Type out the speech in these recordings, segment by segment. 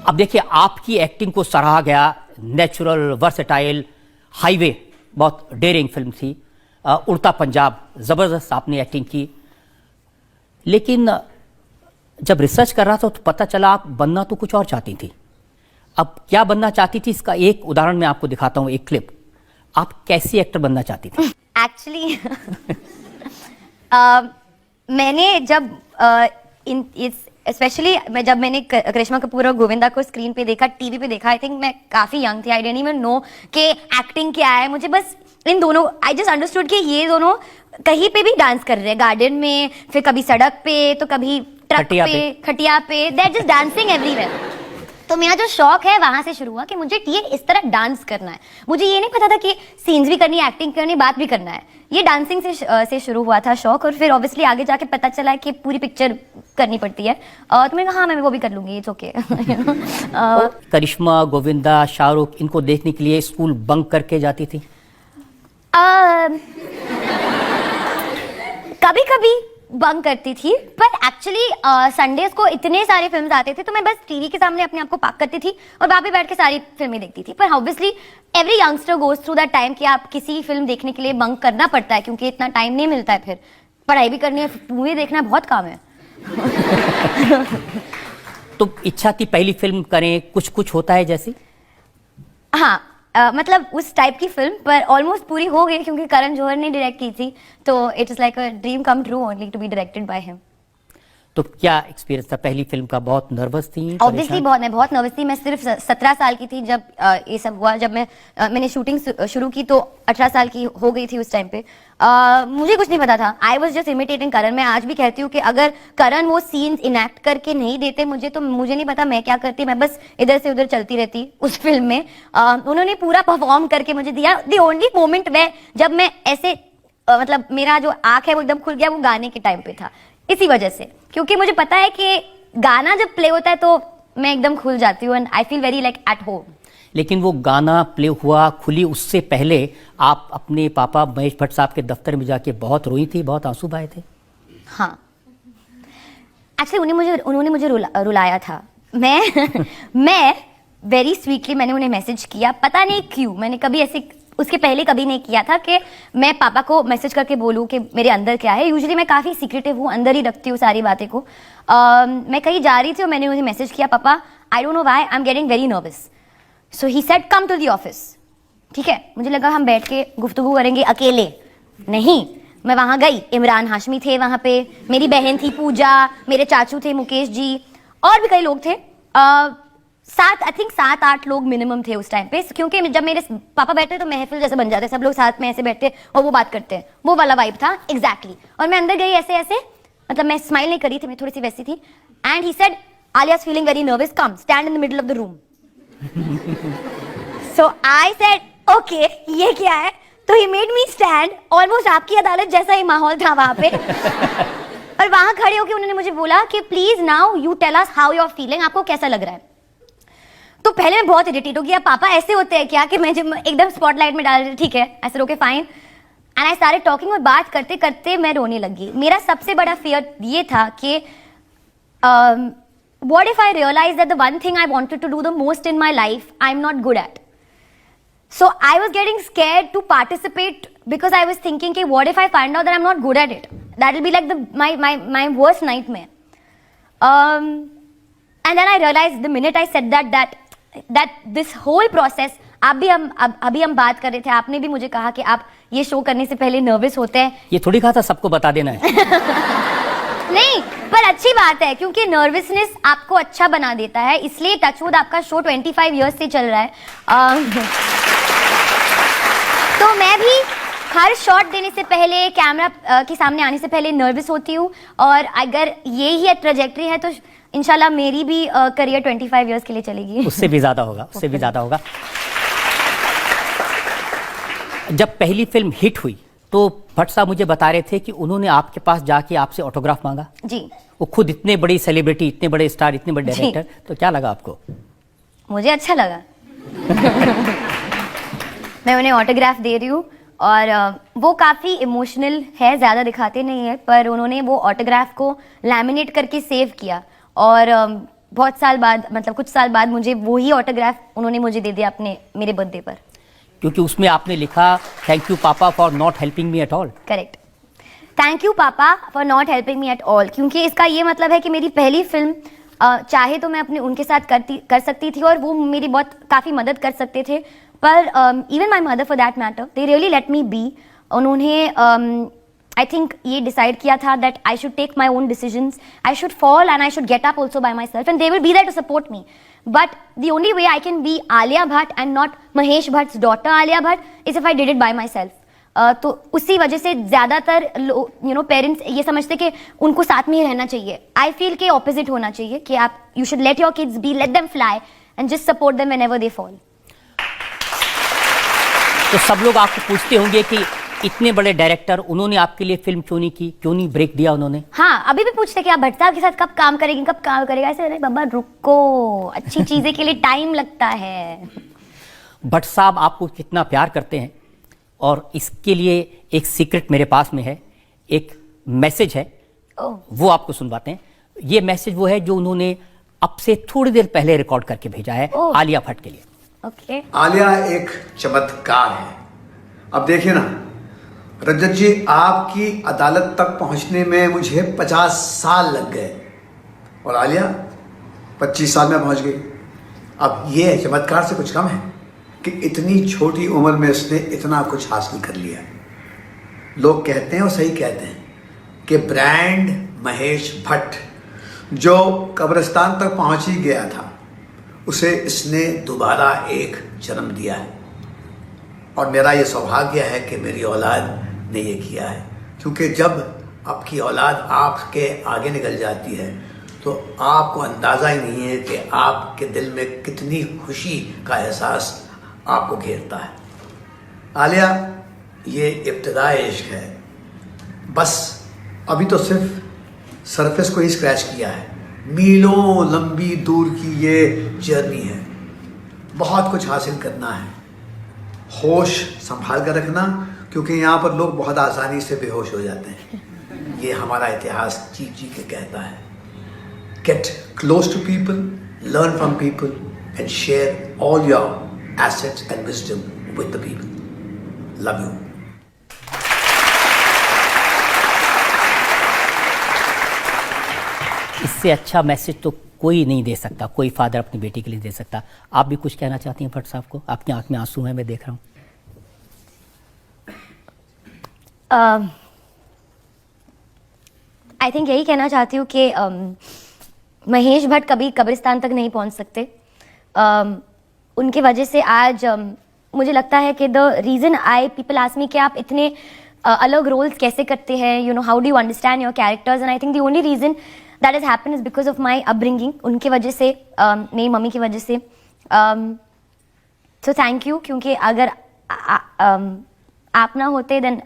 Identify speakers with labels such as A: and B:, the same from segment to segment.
A: अब देखिए, आपकी एक्टिंग को सराहा गया, नेचुरल, वर्सेटाइल, हाईवे बहुत डेयरिंग फिल्म थी, उड़ता पंजाब ज़बरदस्त आपने एक्टिंग की। लेकिन जब रिसर्च कर रहा था तो पता चला आप बनना तो कुछ और चाहती थी। अब क्या बनना चाहती थी, इसका एक उदाहरण मैं आपको दिखाता हूँ, एक क्लिप। आप कैसी एक्टर बनना चाहती थी?
B: एक्चुअली मैंने जब स्पेशली जब मैंने करिश्मा कपूर और गोविंदा को स्क्रीन पे देखा, टीवी पे देखा, आई थिंक मैं काफी यंग थी। आई डिडंट इवन नो कि एक्टिंग क्या है। मुझे बस इन दोनों, आई जस्ट अंडरस्टूड कि ये दोनों कहीं पे भी डांस कर रहे हैं, गार्डन में, फिर कभी सड़क पे, तो कभी ट्रक पे, खटिया पे, they are just dancing everywhere. तो मेरा जो शौक है वहां से शुरू हुआ कि मुझे ये इस तरह डांस करना है। मुझे ये नहीं पता था कि सीन्स भी करनी है, एक्टिंग करनी, बात भी करना है। ये डांसिंग से शुरू हुआ था शौक, और फिर ऑब्वियसली आगे जाके पता चला कि पूरी पिक्चर करनी पड़ती है। तो मैंने कहा हाँ, मैं वो भी कर लूंगी, इट्स ओके।
A: करिश्मा, गोविंदा, शाहरुख, इनको देखने के लिए स्कूल बंक करके जाती थी?
B: कभी कभी बंक करती थी, पर एक्चुअली संडेज को इतने सारे फिल्म्स आते थे तो मैं बस टीवी के सामने अपने आप को पाक करती थी और वहां पे बैठ के सारी फिल्में देखती थी। पर obviously every youngster goes through that time कि आप किसी फिल्म देखने के लिए बंक करना पड़ता है, क्योंकि इतना टाइम नहीं मिलता है, फिर पढ़ाई भी करनी है, मूवी देखना बहुत काम है।
A: तो इच्छा थी पहली फिल्म करें, कुछ कुछ होता है जैसी?
B: हाँ, मतलब उस टाइप की फिल्म, पर ऑलमोस्ट पूरी हो गई क्योंकि करण जौहर ने डायरेक्ट की थी, तो it is like a dream come true only to be directed by him.
A: तो क्या एक्सपीरियंस था पहली फिल्म का? बहुत नर्वस थी?
B: ऑब्वियसली मैं बहुत नर्वस थी। मैं सिर्फ 17 साल की थी जब ये सब हुआ। जब मैंने शूटिंग शुरू की तो 18 साल की हो गई थी उस टाइम पे। मुझे कुछ नहीं पता था। आई वॉज जस्ट इमिटेटिंग करण। मैं आज भी कहती हूँ कि अगर करण वो सीन्स इनैक्ट करके नहीं देते मुझे, तो मुझे नहीं पता मैं क्या करती। मैं बस इधर से उधर चलती रहती उस फिल्म में। उन्होंने पूरा परफॉर्म करके मुझे दिया। द ओनली मोमेंट वे जब मैं ऐसे मतलब मेरा जो आंख है वो एकदम खुल गया, वो गाने के टाइम पे था। इसी वजह से, क्योंकि मुझे पता है कि गाना जब प्ले होता है तो मैं एकदम खुल जाती हूँ and I feel very like at home.
A: लेकिन वो गाना प्ले हुआ, खुली, उससे पहले आप अपने पापा महेश भट्ट साहब के दफ्तर में जाके बहुत रोई थी, बहुत आंसू बहाए थे?
B: हाँ, एक्चुअली उन्होंने मुझे रुलाया था। मैं वेरी स्वीटली मैंने उन्हें मैसेज किया, पता नहीं क्यों। मैंने कभी ऐसे उसके पहले कभी नहीं किया था कि मैं पापा को मैसेज करके बोलूं कि मेरे अंदर क्या है। यूजुअली मैं काफ़ी सीक्रेटिव हूँ, अंदर ही रखती हूँ सारी बातें को। मैं कहीं जा रही थी और मैंने उन्हें मैसेज किया, पापा I don't know why I am getting very nervous. So he said come to the office. ठीक है, मुझे लगा हम बैठ के गुफ्तगू करेंगे अकेले। नहीं, मैं वहाँ गई। इमरान हाशमी थे वहाँ पे, मेरी बहन थी पूजा, मेरे चाचू थे मुकेश जी, और भी कई लोग थे। 7-8 लोग मिनिमम थे उस टाइम पे, क्योंकि जब मेरे पापा बैठते तो महफिल जैसे बन जाते, सब लोग साथ में ऐसे बैठते और वो बात करते हैं, वो वाला वाइब था एग्जैक्टली। और मैं अंदर गई ऐसे मतलब मैं स्माइल नहीं करी थी, मैं थोड़ी सी वैसी थी। And he said Alia's feeling very nervous, come stand in the middle of the room. So I said okay, ये क्या है? तो he made me stand, almost Aapki Adalat जैसा ही माहौल था वहां पे। और वहां खड़े होकर उन्होंने मुझे बोला कि please now you tell us how you are feeling, आपको कैसा लग रहा है। तो पहले मैं बहुत इरिटेट हो गया, पापा ऐसे होते हैं क्या, कि मैं जब एकदम स्पॉटलाइट में डाल रही, ठीक है ऐसे okay fine. And I started talking, और बात करते करते मैं रोने लगी। मेरा सबसे बड़ा फियर ये था कि what if I realise that the one thing I wanted to do the most in my life I am not good at. So I was getting scared to participate because I was thinking कि what if I find out that I am not good at it, that will be like my worst nightmare. And then I realized the minute I said that this whole process, अभी हम बात कर रहे थे, आपने भी मुझे कहा कि आप ये शो करने से पहले नर्वस होते हैं।
A: ये थोड़ी कहा था सबको बता देना है।
B: नहीं, पर अच्छी बात है क्योंकि नर्वसनेस आपको अच्छा बना देता है। इसलिए टचवुड आपका शो 25 इयर्स से चल रहा है। तो मैं भी हर शॉट देने से पहले, कैमरा के सामने आने से पहले नर्वस होती हूँ। और अगर ये ही ट्रैजेक्टरी है तो इंशाल्लाह मेरी भी करियर 25 इयर्स के लिए चलेगी।
A: उससे भी ज्यादा होगा, उससे भी ज्यादा होगा। जब पहली फिल्म हिट हुई तो भट्ट साहब मुझे बता रहे थे कि उन्होंने आपके पास जाके आपसे ऑटोग्राफ मांगा।
B: जी।
A: वो खुद इतने बड़ी सेलिब्रिटी, इतने बड़े स्टार, इतने बड़े डायरेक्टर, तो क्या लगा आपको?
B: मुझे अच्छा लगा। मैं उन्हें ऑटोग्राफ दे रही हूँ और वो काफ़ी इमोशनल है, ज़्यादा दिखाते नहीं है, पर उन्होंने वो ऑटोग्राफ को लैमिनेट करके सेव किया। और बहुत साल बाद, मतलब कुछ साल बाद, मुझे वही ऑटोग्राफ उन्होंने मुझे दे दिया अपने मेरे बर्थडे पर।
A: क्योंकि उसमें आपने लिखा thank you papa for not helping me at all.
B: Correct, thank you papa for not helping me at all, क्योंकि इसका ये मतलब है कि मेरी पहली फिल्म चाहे तो मैं अपने उनके साथ कर सकती थी और वो मेरी बहुत काफ़ी मदद कर सकते थे, पर even my mother for that matter, they really let me be. उन्होंने आई थिंक ये डिसाइड किया था that I should take my own decisions, I should fall and I should get up also by myself and they will be there to support me. But the only way I can be Alia Bhatt and not Mahesh Bhatt's daughter Alia Bhatt is if I did it by myself. तो उसी वजह से ज़्यादातर parents ये समझते कि उनको साथ में ही रहना चाहिए। आई फील के ऑपोजिट होना चाहिए कि आप you should let your kids B, let them fly and just support them whenever they fall.
A: तो सब लोग आपको पूछते होंगे कि इतने बड़े डायरेक्टर, उन्होंने आपके लिए फिल्म क्यों नहीं की, क्यों नहीं ब्रेक दिया उन्होंने?
B: हाँ, अभी भी पूछते कि आप भट्ट साहब के साथ कब काम करेंगे, कब काम करेगा। ऐसे अरे बाबा रुको, अच्छी चीजें के लिए टाइम लगता है।
A: भट्ट साहब आपको कितना प्यार करते हैं और इसके लिए एक सीक्रेट मेरे पास में है, एक मैसेज है, वो आपको सुनवाते हैं। ये मैसेज वो है जो उन्होंने अब से थोड़ी देर पहले रिकॉर्ड करके भेजा है आलिया भट्ट के लिए।
B: ओके।
C: आलिया एक चमत्कार है। अब देखिए ना रजत जी, आपकी अदालत तक पहुंचने में मुझे 50 साल लग गए और आलिया 25 साल में पहुंच गई। अब ये चमत्कार से कुछ कम है कि इतनी छोटी उम्र में उसने इतना कुछ हासिल कर लिया। लोग कहते हैं और सही कहते हैं कि ब्रांड महेश भट्ट जो कब्रिस्तान तक पहुंच ही गया था, उसे इसने दोबारा एक जन्म दिया है। और मेरा ये सौभाग्य है कि मेरी औलाद ने ये किया है, क्योंकि जब आपकी औलाद आपके आगे निकल जाती है तो आपको अंदाज़ा ही नहीं है कि आपके दिल में कितनी खुशी का एहसास आपको घेरता है। आलिया, ये इब्तिदाए इश्क है, बस अभी तो सिर्फ सरफेस को ही स्क्रैच किया है। मीलों लंबी दूर की ये जर्नी है, बहुत कुछ हासिल करना है। होश संभाल कर रखना, क्योंकि यहाँ पर लोग बहुत आसानी से बेहोश हो जाते हैं। ये हमारा इतिहास जी जी के कहता है। Get close to people, learn from people and share all your assets and wisdom with the people. Love you.
A: इससे अच्छा मैसेज तो कोई नहीं दे सकता, कोई फादर अपनी बेटी के लिए दे सकता। आप भी कुछ कहना चाहती हैं भट्ट साहब को? आपकी आंख में आंसू हैं, मैं देख रहा हूँ।
B: आई थिंक यही कहना चाहती हूँ कि महेश भट्ट कभी कब्रिस्तान तक नहीं पहुँच सकते। उनकी वजह से आज मुझे लगता है कि the reason I people ask me कि आप इतने अलग रोल्स कैसे करते हैं, you know how do you understand your characters, and I think the only reason that is happen is because of my upbringing. उनकी वजह से, मेरी मम्मी की वजह से। सो थैंक यू, क्योंकि अगर आप ना होते देन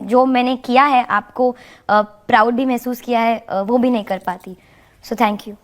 B: जो मैंने किया है, आपको प्राउड भी महसूस किया है, वो भी नहीं कर पाती। So thank you.